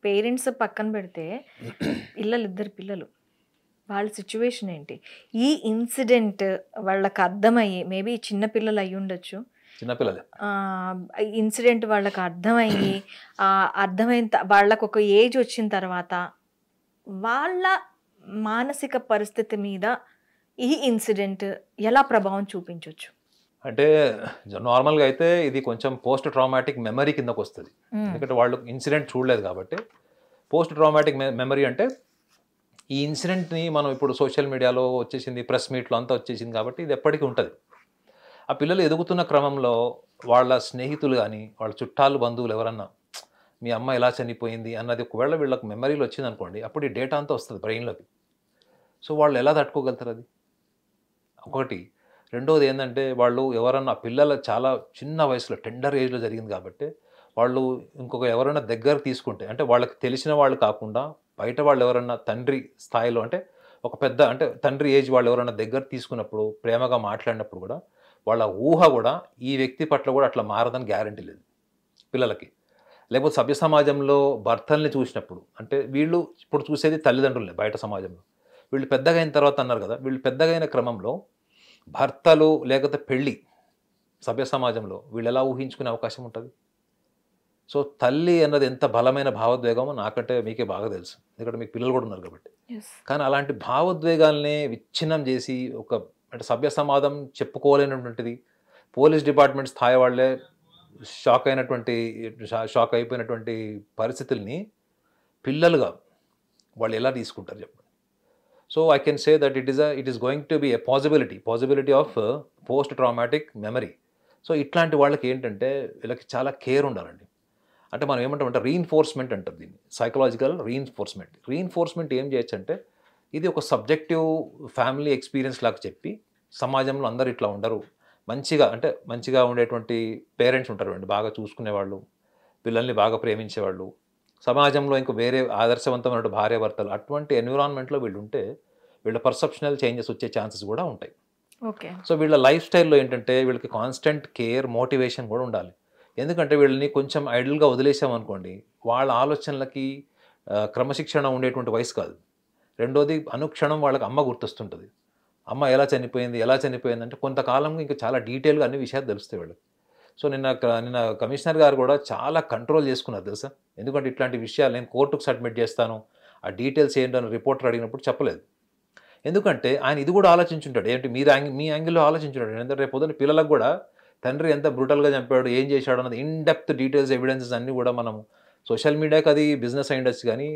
పేరెంట్స్ పక్కన పెడితే ఇద్దరు పిల్లలు, వాళ్ళ సిచ్యువేషన్ ఏంటి? ఈ ఇన్సిడెంట్ వాళ్ళకి అర్థమయ్యి, మేబీ చిన్న పిల్లలు అయి ఉండొచ్చు, చిన్నపిల్లలే, ఇన్సిడెంట్ వాళ్ళకి అర్థమయ్యి అర్థమైన వాళ్ళకు ఒక ఏజ్ వచ్చిన తర్వాత వాళ్ళ మానసిక పరిస్థితి మీద ఈ ఇన్సిడెంట్ ఎలా ప్రభావం చూపించవచ్చు? అంటే నార్మల్గా అయితే ఇది కొంచెం పోస్ట్ ట్రామాటిక్ మెమరీ కిందకు వస్తుంది. ఎందుకంటే వాళ్ళు ఇన్సిడెంట్ చూడలేదు కాబట్టి. పోస్ట్ ట్రామాటిక్ మెమరీ అంటే ఈ ఇన్సిడెంట్ని మనం ఇప్పుడు సోషల్ మీడియాలో వచ్చేసింది, ప్రెస్ మీట్లో అంతా వచ్చేసింది కాబట్టి ఇది ఎప్పటికీ ఉంటుంది. ఆ పిల్లలు ఎదుగుతున్న క్రమంలో వాళ్ళ స్నేహితులు కానీ వాళ్ళ చుట్టాలు బంధువులు ఎవరన్నా మీ అమ్మ ఎలా చనిపోయింది అన్నది ఒకవేళ వీళ్ళకి మెమరీలో వచ్చింది అనుకోండి, అప్పుడు ఈ డేటా అంతా వస్తుంది బ్రెయిన్లోకి. సో వాళ్ళు ఎలా తట్టుకోగలుగుతారు అది ఒకటి. రెండోది ఏంటంటే వాళ్ళు ఎవరన్నా పిల్లలు చాలా చిన్న వయసులో టెండర్ ఏజ్లో జరిగింది కాబట్టి వాళ్ళు ఇంకొక ఎవరైనా దగ్గర తీసుకుంటే, అంటే వాళ్ళకి తెలిసిన వాళ్ళు కాకుండా బయట వాళ్ళు ఎవరన్నా తండ్రి స్థాయిలో, అంటే ఒక పెద్ద అంటే తండ్రి ఏజ్ వాళ్ళు ఎవరైనా దగ్గర తీసుకున్నప్పుడు ప్రేమగా మాట్లాడినప్పుడు కూడా వాళ్ళ ఊహ కూడా ఈ వ్యక్తి పట్ల కూడా అట్లా మారదని గ్యారంటీ లేదు పిల్లలకి. లేకపోతే సభ్య సమాజంలో భర్తల్ని చూసినప్పుడు, అంటే వీళ్ళు ఇప్పుడు చూసేది తల్లిదండ్రులే బయట సమాజంలో, వీళ్ళు పెద్దగా అయిన తర్వాత అన్నారు కదా, వీళ్ళు పెద్దగా అయిన క్రమంలో భర్తలు లేకపోతే పెళ్ళి సభ్య సమాజంలో వీళ్ళు ఎలా ఊహించుకునే అవకాశం ఉంటుంది? సో తల్లి అన్నది ఎంత బలమైన భావోద్వేగమో నాకంటే మీకే బాగా తెలుసు, ఎందుకంటే మీకు పిల్లలు కూడా ఉన్నారు కాబట్టి. కానీ అలాంటి భావోద్వేగాల్ని విచ్ఛిన్నం చేసి అంటే సభ్య సమాజం చెప్పుకోలేనటువంటిది, పోలీస్ డిపార్ట్మెంట్ స్థాయి వాళ్ళే షాక్ అయిపోయినటువంటి పరిస్థితుల్ని పిల్లలుగా వాళ్ళు ఎలా తీసుకుంటారు చెప్పండి. So I can say that it is going to be a possibility of post traumatic memory. So ఇట్లాంటి వాళ్ళకి ఏంటంటే వీళ్ళకి చాలా కేర్ ఉండాలండి. అంటే మనం ఏమంటామంటే రీఇన్ఫోర్స్మెంట్ అంటారు దీన్ని, సైకలాజికల్ రీఇన్ఫోర్స్మెంట్ ఏం చేయొచ్చు అంటే ఇది ఒక సబ్జెక్టివ్ ఫ్యామిలీ ఎక్స్పీరియన్స్ లాగా చెప్పి సమాజంలో అందరు ఇట్లా ఉండరు, మంచిగా ఉండేటువంటి పేరెంట్స్ ఉంటారు అండి, బాగా చూసుకునేవాళ్ళు, పిల్లల్ని బాగా ప్రేమించేవాళ్ళు, సమాజంలో ఇంకో వేరే ఆదర్శవంతమైన భార్యాభర్తలు, అటువంటి ఎన్విరాన్మెంట్లో వీళ్ళు ఉంటే వీళ్ళ పర్సెప్షనల్ చేంజెస్ వచ్చే ఛాన్సెస్ కూడా ఉంటాయి. ఓకే. సో వీళ్ళ లైఫ్ స్టైల్లో ఏంటంటే వీళ్ళకి కాన్స్టెంట్ కేర్, మోటివేషన్ కూడా ఉండాలి. ఎందుకంటే వీళ్ళని కొంచెం ఐడల్గా వదిలేసామనుకోండి, వాళ్ళ ఆలోచనలకి క్రమశిక్షణ ఉండేటువంటి వయసు కాదు. రెండోది అనుక్షణం వాళ్ళకి అమ్మ గుర్తొస్తుంటుంది. అమ్మ ఎలా చనిపోయింది అంటే కొంతకాలంగా ఇంకా చాలా డీటెయిల్గా అన్ని విషయాలు తెలుస్తాయి వీళ్ళకి. సో నిన్న కమిషనర్ గారు కూడా చాలా కంట్రోల్ చేసుకున్నారు తెలుసా. ఎందుకంటే ఇట్లాంటి విషయాలు నేను కోర్టుకు సబ్మిట్ చేస్తాను, ఆ డీటెయిల్స్ ఏంటని రిపోర్టర్ అడిగినప్పుడు చెప్పలేదు. ఎందుకంటే ఆయన ఇది కూడా ఆలోచించుంటాడు, ఏంటి మీ యాంగిల్లో ఆలోచించుంటాడు. ఎందుకంటే రేపు పొద్దున్న పిల్లలకు కూడా తండ్రి ఎంత బ్రూటల్గా చంపాడు, ఏం చేశాడు అన్నది ఇన్డెప్త్ డీటెయిల్స్, ఎవిడెన్సెస్ అన్నీ కూడా మనం సోషల్ మీడియాకి అది బిజినెస్ అయి ఉండొచ్చు, కానీ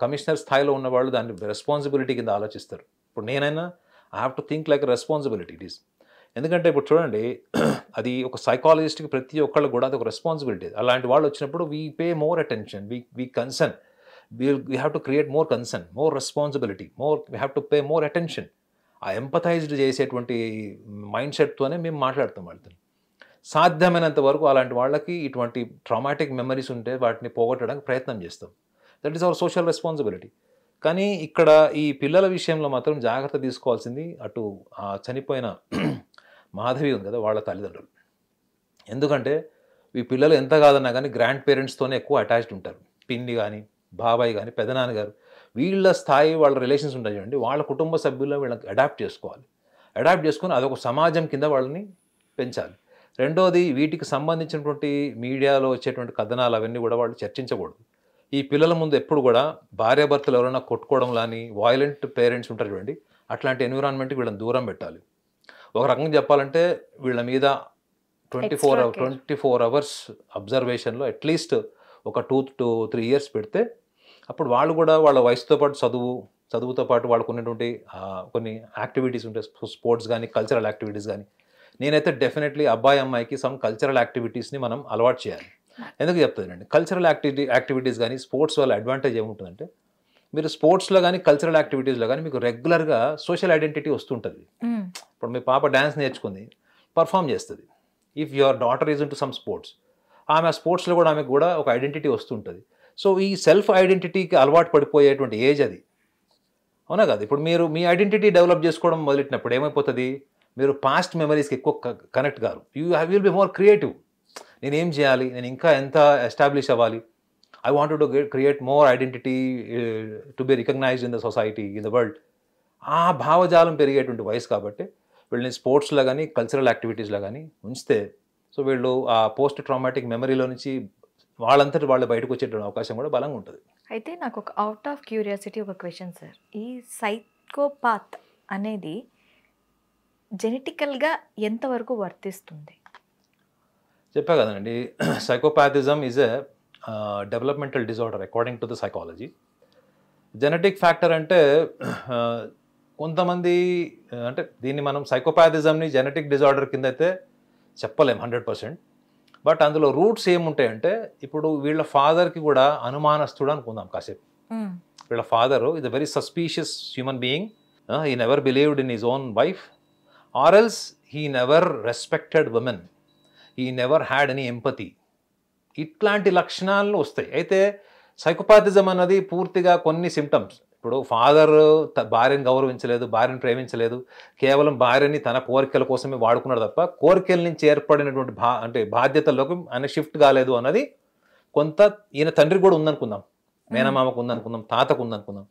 కమిషనర్ స్థాయిలో ఉన్న వాళ్ళు దాన్ని రెస్పాన్సిబిలిటీ కింద ఆలోచిస్తారు. ఇప్పుడు నేనైనా I have to think like responsibility it is. ఎందుకంటే ఇప్పుడు చూడండి, అది ఒక సైకాలజిస్ట్కి ప్రతి ఒక్కళ్ళు కూడా అది ఒక రెస్పాన్సిబిలిటీ. అలాంటి వాళ్ళు వచ్చినప్పుడు we pay more attention, we concern, we have to create more concern, more responsibility, we have to pay more attention. ఆ ఎంపథైజ్డ్ చేసేటువంటి మైండ్ సెట్తోనే మేము మాట్లాడుతాం వాళ్ళతో. సాధ్యమైనంత వరకు అలాంటి వాళ్ళకి ఇటువంటి ట్రామాటిక్ మెమరీస్ ఉంటే వాటిని పోగొట్టడానికి ప్రయత్నం చేస్తాం. That is our social responsibility. కానీ ఇక్కడ ఈ పిల్లల విషయంలో మాత్రం జాగ్రత్త తీసుకోవాల్సింది అటు చనిపోయిన మాధవి ఉంది కదా, వాళ్ళ తల్లిదండ్రులు. ఎందుకంటే ఈ పిల్లలు ఎంత కాదన్నా కానీ గ్రాండ్ పేరెంట్స్తోనే ఎక్కువ అటాచ్డ్ ఉంటారు. పిన్ని కానీ, బాబాయ్ కానీ, పెదనాన్నగారు, వీళ్ళ స్థాయి వాళ్ళ రిలేషన్స్ ఉంటాయి చూడండి, వాళ్ళ కుటుంబ సభ్యుల్లో వీళ్ళకి అడాప్ట్ చేసుకొని అదొక సమాజం కింద వాళ్ళని పెంచాలి. రెండోది, వీటికి సంబంధించినటువంటి మీడియాలో వచ్చేటువంటి కథనాలు అవన్నీ కూడా వాళ్ళు చర్చించకూడదు. ఈ పిల్లల ముందు ఎప్పుడు కూడా భార్యాభర్తలు ఎవరైనా కొట్టుకోవడం కానీ, వాయిలెంట్ పేరెంట్స్ ఉంటారు చూడండి, అట్లాంటి ఎన్విరాన్మెంట్కి వీళ్ళని దూరం పెట్టాలి. ఒక రకంగా చెప్పాలంటే వీళ్ళ మీద 24 అవర్స్ అబ్జర్వేషన్లో అట్లీస్ట్ ఒక 2 to 3 years పెడితే అప్పుడు వాళ్ళు కూడా వాళ్ళ వయసుతో పాటు చదువుతో పాటు వాళ్ళకు ఉన్నటువంటి కొన్ని యాక్టివిటీస్ ఉంటాయి, స్పోర్ట్స్ కానీ, కల్చరల్ యాక్టివిటీస్ కానీ. నేనైతే డెఫినెట్లీ అబ్బాయి అమ్మాయికి సమ్ కల్చరల్ యాక్టివిటీస్ని మనం అలవాటు చేయాలి. ఎందుకు చెప్తానండి, కల్చరల్ యాక్టివిటీస్ కానీ స్పోర్ట్స్ వల్ల అడ్వాంటేజ్ ఏముంటుందంటే మీరు స్పోర్ట్స్లో కానీ కల్చరల్ యాక్టివిటీస్లో కానీ మీకు రెగ్యులర్గా సోషల్ ఐడెంటిటీ వస్తుంటుంది. ఇప్పుడు మీ పాప డ్యాన్స్ నేర్చుకుంది, పర్ఫామ్ చేస్తుంది. If your daughter is in to some sports, ఆమె స్పోర్ట్స్లో కూడా ఆమెకు కూడా ఒక ఐడెంటిటీ వస్తుంటుంది. సో ఈ సెల్ఫ్ ఐడెంటిటీకి అలవాటు పడిపోయేటువంటి ఏజ్ అది, అవునా కదా? ఇప్పుడు మీరు మీ ఐడెంటిటీ డెవలప్ చేసుకోవడం మొదలెట్టినప్పుడు ఏమైపోతుంది, మీరు పాస్ట్ మెమరీస్కి ఎక్కువ కనెక్ట్ కారు. You will be more creative. నేను ఏం చేయాలి, నేను ఇంకా ఎంత ఎస్టాబ్లిష్ అవ్వాలి, I wanted to create more identity to be recognised in the society, in the world. ఆ భావజాలం పెరిగేటువంటి వయసు కాబట్టి వీళ్ళని స్పోర్ట్స్లో కానీ కల్చరల్ యాక్టివిటీస్లో కానీ ఉంచితే, సో వీళ్ళు ఆ పోస్ట్ ట్రామాటిక్ మెమరీలో నుంచి వాళ్ళంతటి వాళ్ళు బయటకు వచ్చేటువంటి అవకాశం కూడా బలంగా ఉంటుంది. అయితే నాకు ఒక అవుట్ ఆఫ్ క్యూరియాసిటీ ఒక క్వశ్చన్ సార్. ఈ సైకోపాత్ అనేది జెనెటికల్గా ఎంతవరకు వర్తిస్తుంది? చెప్పా కదండి, psychopathism is a developmental disorder according to the psychology. Genetic factor అంటే కొంతమంది, అంటే దీన్ని మనం సైకోపాథిజంని జెనెటిక్ డిజార్డర్ కింద అయితే చెప్పలేం 100%. బట్ అందులో రూట్స్ ఏముంటాయంటే, ఇప్పుడు వీళ్ళ ఫాదర్కి కూడా అనుమానస్తుడు అనుకుందాం కాసేపు. వీళ్ళ father is a very suspicious human being. He never believed in his own wife, or else he never respected women, he never had any empathy. ఇట్లాంటి లక్షణాలు వస్తాయి. అయితే సైకోపాథిజం అన్నది పూర్తిగా కొన్ని సిమ్టమ్స్. ఇప్పుడు ఫాదర్ భార్యను గౌరవించలేదు, భార్యను ప్రేమించలేదు, కేవలం భార్యని తన కోరికల కోసమే వాడుకున్నాడు తప్ప కోరికల నుంచి ఏర్పడినటువంటి అంటే బాధ్యతల్లోకి ఆయన షిఫ్ట్ కాలేదు అన్నది కొంత ఈయన తండ్రికి కూడా ఉందనుకుందాం, మేనమామకు ఉందనుకుందాం, తాతకు ఉందనుకుందాం.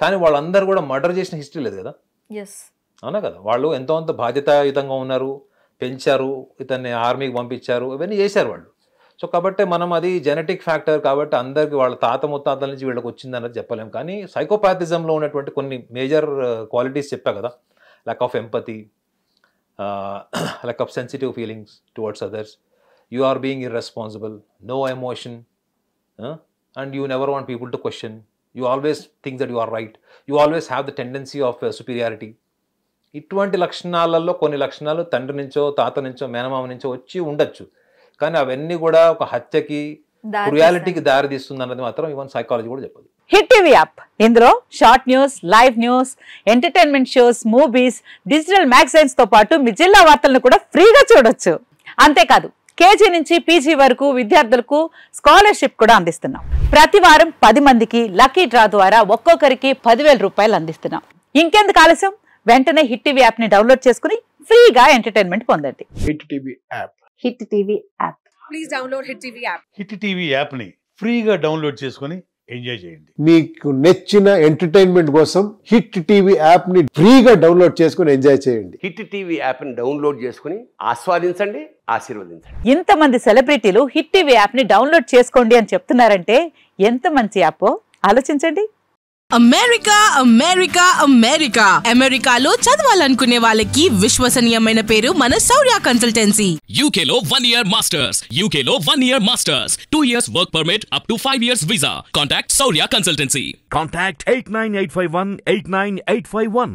కానీ వాళ్ళందరూ కూడా మర్డర్ చేసిన హిస్టరీ లేదు కదా, అవునా కదా? వాళ్ళు ఎంతో అంత బాధ్యతాయుతంగా ఉన్నారు, పెంచారు, ఇతన్ని ఆర్మీకి పంపించారు, ఇవన్నీ చేశారు వాళ్ళు. సో కాబట్టి మనం అది జెనెటిక్ ఫ్యాక్టర్ కాబట్టి అందరికి వాళ్ళ తాత ముత్తాతల నుంచి వీళ్ళకి వచ్చిందన్నది చెప్పలేము. కానీ సైకోపాథిజంలో ఉన్నటువంటి కొన్ని మేజర్ క్వాలిటీస్ చెప్పా కదా, lack of empathy, lack of sensitive feelings towards others, you are being irresponsible, no emotion, and you never want people to question, you always think that you are right, you always have the tendency of superiority. ఇటువంటి లక్షణాలలో కొన్ని లక్షణాలు తండ్రి నుంచో తాత నుంచో మేనమామ నుంచో వచ్చి ఉండొచ్చు, కానీ అవన్నీ కూడా ఒక హత్యకి క్రుయాలిటీకి దారి తీస్తుంది అన్నది మాత్రం ఈవెన్ సైకాలజీ కూడా చెప్పదు. హిట్ టీవీ యాప్, ఇందులో short news, live news, entertainment shows, movies, digital magazines తో పాటు మీ జిల్లా వార్తలను కూడా ఫ్రీగా చూడొచ్చు. అంతేకాదు కేజీ నుంచి పీజీ వరకు విద్యార్థులకు స్కాలర్షిప్ కూడా అందిస్తున్నాం. ప్రతి వారం 10 మందికి లక్కీ డ్రా ద్వారా ఒక్కొక్కరికి 10,000 రూపాయలు అందిస్తున్నాం. ఇంకెందుకు ఆలస్యం, వెంటనే హిట్ టీవీ యాప్ ని డౌన్లోడ్ చేసుకుని ఫ్రీగా ఎంటర్టైన్మెంట్ పొందండి. Hit TV app. Hit TV app. Please download hit TV app. Hit TV app ని ఫ్రీగా డౌన్లోడ్ చేసుకొని ఎంజాయ్ చేయండి. మీకు నచ్చిన ఎంటర్టైన్మెంట్ కోసం హిట్ టీవీ యాప్ ని ఫ్రీగా డౌన్లోడ్ చేసుకొని ఎంజాయ్ చేయండి. హిట్ టీవీ యాప్ ని డౌన్లోడ్ చేసుకుని ఆస్వాదించండి, ఆశీర్వదించండి. ఇంతమంది సెలబ్రిటీలు హిట్ టీవీ యాప్ ని డౌన్లోడ్ చేసుకోండి అని చెప్తున్నారంటే ఎంత మంచి యాప్ ఆలోచించండి. అమెరికా అమెరికా అమెరికా అమెరికాలో చదవాలనుకునే వాళ్ళకి విశ్వసనీయమైన పేరు మన శౌర్య కన్సల్టెన్సీ. UK లో 1 year masters, UK లో 1 year masters, 2 years work permit up to 5 years visa. Contact Shaurya Consultancy. Contact 89851 89851.